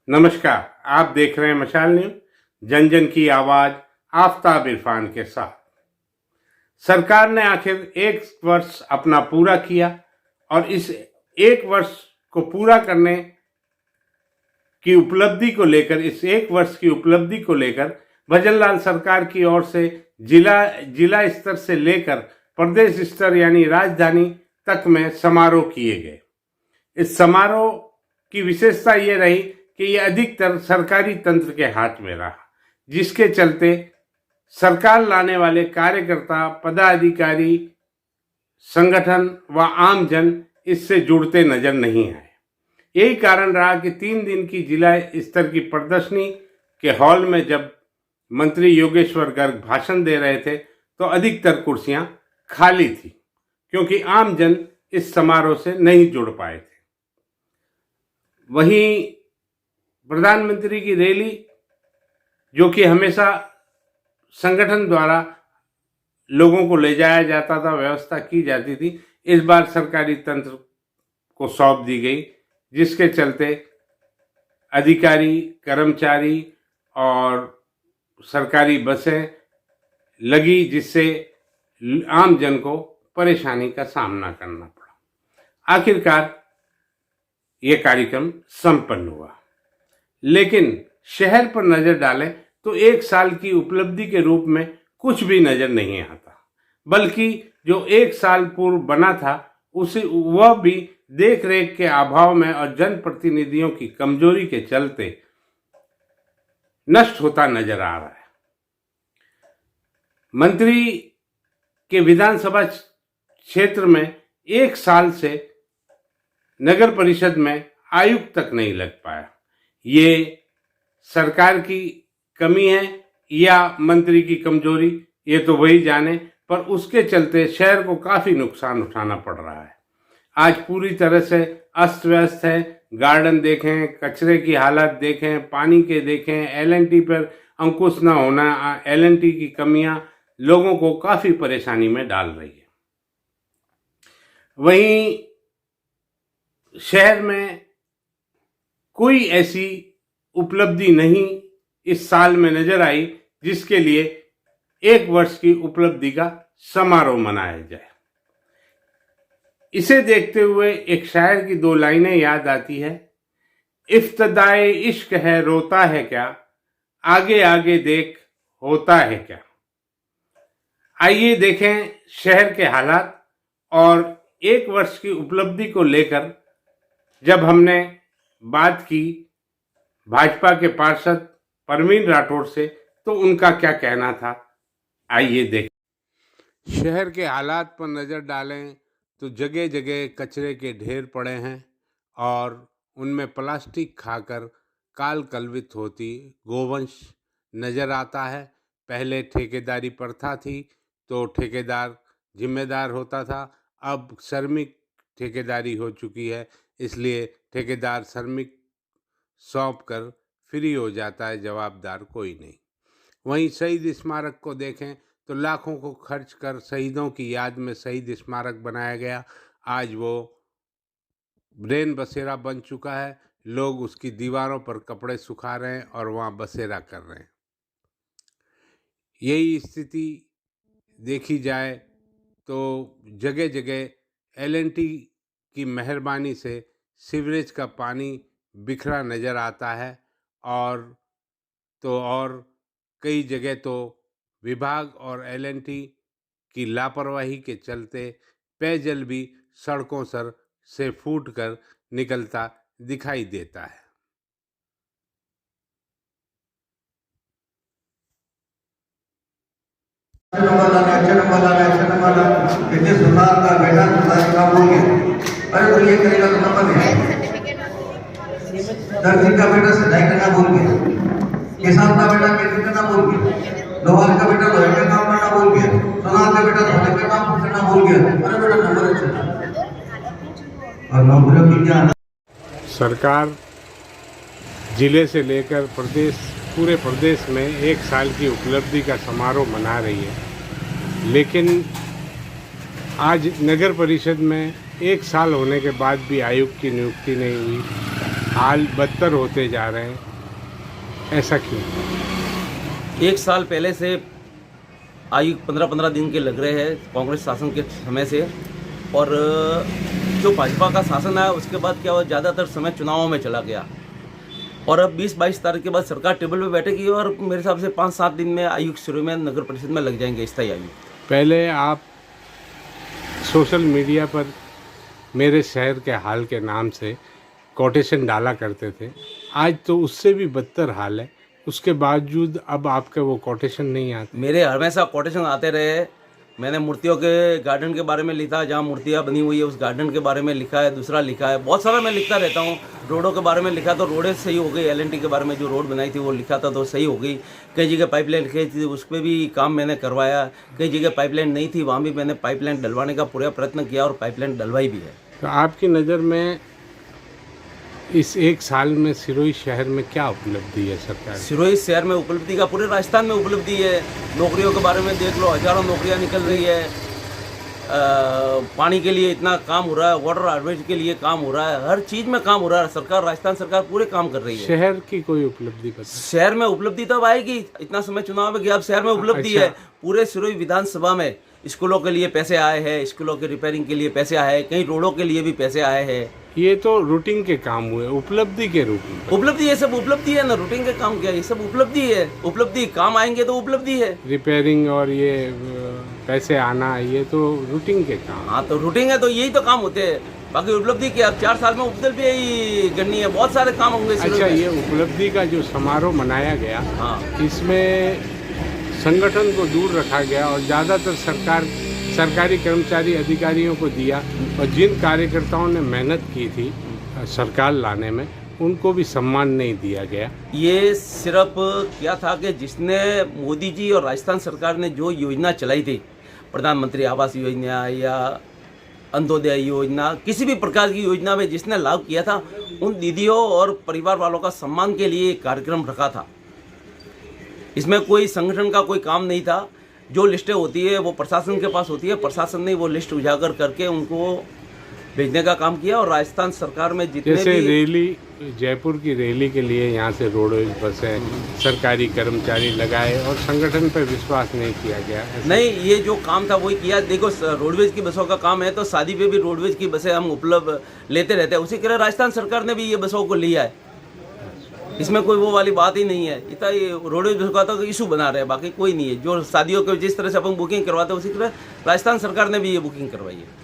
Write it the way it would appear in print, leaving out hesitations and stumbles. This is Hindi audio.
नमस्कार, आप देख रहे हैं मशाल न्यूज, जन जन की आवाज, आफताब इरफान के साथ। सरकार ने आखिर एक वर्ष अपना पूरा किया और इस एक वर्ष को पूरा करने की उपलब्धि को लेकर, इस एक वर्ष की उपलब्धि को लेकर भजनलाल सरकार की ओर से जिला स्तर से लेकर प्रदेश स्तर यानी राजधानी तक में समारोह किए गए। इस समारोह की विशेषता ये रही कि ये अधिकतर सरकारी तंत्र के हाथ में रहा, जिसके चलते सरकार लाने वाले कार्यकर्ता, पदाधिकारी, संगठन व आमजन इससे जुड़ते नजर नहीं आए। यही कारण रहा कि 3 दिन की जिला स्तर की प्रदर्शनी के हॉल में जब मंत्री योगेश्वर गर्ग भाषण दे रहे थे तो अधिकतर कुर्सियां खाली थी, क्योंकि आमजन इस समारोह से नहीं जुड़ पाए थे। वहीं प्रधानमंत्री की रैली, जो कि हमेशा संगठन द्वारा लोगों को ले जाया जाता था, व्यवस्था की जाती थी, इस बार सरकारी तंत्र को सौंप दी गई, जिसके चलते अधिकारी, कर्मचारी और सरकारी बसें लगी, जिससे आम जन को परेशानी का सामना करना पड़ा। आखिरकार ये कार्यक्रम संपन्न हुआ, लेकिन शहर पर नजर डालें तो 1 साल की उपलब्धि के रूप में कुछ भी नजर नहीं आता, बल्कि जो 1 साल पूर्व बना था वह भी देख रेख के अभाव में और जनप्रतिनिधियों की कमजोरी के चलते नष्ट होता नजर आ रहा है। मंत्री के विधानसभा क्षेत्र में 1 साल से नगर परिषद में आयुक्त तक नहीं लग पाया। ये सरकार की कमी है या मंत्री की कमजोरी, ये तो वही जाने, पर उसके चलते शहर को काफी नुकसान उठाना पड़ रहा है। आज पूरी तरह से अस्त व्यस्त है। गार्डन देखें, कचरे की हालत देखें, पानी के देखें, एलएनटी पर अंकुश न होना, एलएनटी की कमियां लोगों को काफी परेशानी में डाल रही है। वहीं शहर में कोई ऐसी उपलब्धि नहीं इस साल में नजर आई जिसके लिए 1 वर्ष की उपलब्धि का समारोह मनाया जाए। इसे देखते हुए एक शायर की 2 लाइनें याद आती है। इफ्तदाए इश्क है रोता है क्या, आगे आगे देख होता है क्या। आइए देखें शहर के हालात और 1 वर्ष की उपलब्धि को लेकर जब हमने बात की भाजपा के पार्षद परवीन राठौड़ से, तो उनका क्या कहना था, आइए देखें। शहर के हालात पर नजर डालें तो जगह जगह कचरे के ढेर पड़े हैं और उनमें प्लास्टिक खाकर काल कलवित होती गोवंश नजर आता है। पहले ठेकेदारी प्रथा थी तो ठेकेदार जिम्मेदार होता था, अब श्रमिक ठेकेदारी हो चुकी है, इसलिए ठेकेदार श्रमिक सौंप कर फ्री हो जाता है, जवाबदार कोई नहीं। वहीं शहीद स्मारक को देखें तो लाखों को खर्च कर शहीदों की याद में शहीद स्मारक बनाया गया। आज वो ब्रेन बसेरा बन चुका है। लोग उसकी दीवारों पर कपड़े सुखा रहे हैं और वहाँ बसेरा कर रहे हैं। यही स्थिति देखी जाए तो जगह जगह एलएनटी की मेहरबानी से सीवरेज का पानी बिखरा नज़र आता है और कई जगह तो विभाग और एलएनटी की लापरवाही के चलते पेयजल भी सड़कों से फूटकर निकलता दिखाई देता है। अरे तो ये करेगा तो नंबर है। दर्जी का बेटा सिलाई करना भूल गया, किसान का बेटा खेती करना भूल गया, लोहार का बेटा लोहे का काम करना भूल गया, सोनार का बेटा सोने का काम करना भूल गया। अरे बेटा नंबर अच्छा और नौकरियों की क्या। सरकार जिले से लेकर पूरे प्रदेश में 1 साल की उपलब्धि का समारोह मना रही है, लेकिन आज नगर परिषद में 1 साल होने के बाद भी आयुक्त की नियुक्ति नहीं हुई, हाल बदतर होते जा रहे हैं, ऐसा क्यों? 1 साल पहले से आयुक्त 15-15 दिन के लग रहे हैं कांग्रेस शासन के समय से, और जो भाजपा का शासन आया उसके बाद क्या हुआ, ज़्यादातर समय चुनावों में चला गया, और अब 20-22 तारीख के बाद सरकार टेबल पे बैठेगी और मेरे हिसाब से 5-7 दिन में आयुक्त शुरू में नगर परिषद में लग जाएंगे स्थायी आयुक्त। पहले आप सोशल मीडिया पर मेरे शहर के हाल के नाम से कोटेशन डाला करते थे, आज तो उससे भी बदतर हाल है, उसके बावजूद अब आपके वो कोटेशन नहीं आते। मेरे हमेशा कोटेशन आते रहे। मैंने मूर्तियों के गार्डन के बारे में लिखा, जहाँ मूर्तियाँ बनी हुई है उस गार्डन के बारे में लिखा है, दूसरा लिखा है, बहुत सारा मैं लिखता रहता हूँ। रोडों के बारे में लिखा तो रोडें सही हो गई, LNT के बारे में जो रोड बनाई थी वो लिखा था तो सही हो गई। कई जगह पाइपलाइन लिखी थी उस पर भी काम मैंने करवाया, कई जगह पाइपलाइन नहीं थी वहाँ भी मैंने पाइपलाइन डलवाने का पूरा प्रयत्न किया और पाइपलाइन डलवाई भी है। तो आपकी नज़र में इस 1 साल में सिरोही शहर में क्या उपलब्धि है सरकार? सिरोही शहर में उपलब्धि का, पूरे राजस्थान में उपलब्धि है। नौकरियों के बारे में देख लो, हजारों नौकरियां निकल रही है। पानी के लिए इतना काम हो रहा है, वाटर हार्वेस्ट के लिए काम हो रहा है, हर चीज़ में काम हो रहा है। सरकार, राजस्थान सरकार पूरे काम कर रही है। शहर की कोई उपलब्धि बताइए। शहर में उपलब्धि तब आएगी, इतना समय चुनाव में गया, अब शहर में उपलब्धि है। पूरे सिरोही विधानसभा में स्कूलों के लिए पैसे आए हैं, स्कूलों के रिपेयरिंग के लिए पैसे आए हैं, कई रोडों के लिए भी पैसे आए हैं। ये तो रूटीन के काम हुए, उपलब्धि के रूप में। उपलब्धि है, सब उपलब्धि है ना, रूटीन के काम क्या है, ये सब उपलब्धि है। उपलब्धि काम आएंगे तो उपलब्धि है। रिपेयरिंग और ये पैसे आना, ये तो रूटीन के काम। हाँ, तो रूटीन है तो यही तो काम होते हैं। बाकी उपलब्धि क्या, अब 4 साल में उपलब्धि यही करनी है, बहुत सारे काम होंगे। अच्छा, ये उपलब्धि का जो समारोह मनाया गया, हाँ, इसमें संगठन को दूर रखा गया और ज़्यादातर सरकारी कर्मचारी अधिकारियों को दिया, और जिन कार्यकर्ताओं ने मेहनत की थी सरकार लाने में उनको भी सम्मान नहीं दिया गया। ये सिर्फ क्या था कि जिसने मोदी जी और राजस्थान सरकार ने जो योजना चलाई थी, प्रधानमंत्री आवास योजना या अंत्योदय योजना, किसी भी प्रकार की योजना में जिसने लाभ किया था, उन दीदियों और परिवार वालों का सम्मान के लिए एक कार्यक्रम रखा था। इसमें कोई संगठन का कोई काम नहीं था। जो लिस्टें होती है वो प्रशासन के पास होती है, प्रशासन ने वो लिस्ट उजागर करके उनको भेजने का काम किया। और राजस्थान सरकार में जितने जैसे भी रैली, जयपुर की रैली के लिए यहाँ से रोडवेज बसें सरकारी कर्मचारी लगाए और संगठन पर विश्वास नहीं किया गया। नहीं, ये जो काम था वही किया। देखो, रोडवेज की बसों का काम है तो शादी पे भी रोडवेज की बसें हम उपलब्ध लेते रहते हैं, उसी तरह राजस्थान सरकार ने भी ये बसों को लिया है। इसमें कोई वो वाली बात ही नहीं है। इतना ये रोडवेज बसों का तो इशू बना रहे हैं, बाकी कोई नहीं है। जो शादियों के जिस तरह से अपन बुकिंग करवाते हैं उसी तरह राजस्थान सरकार ने भी ये बुकिंग करवाई है।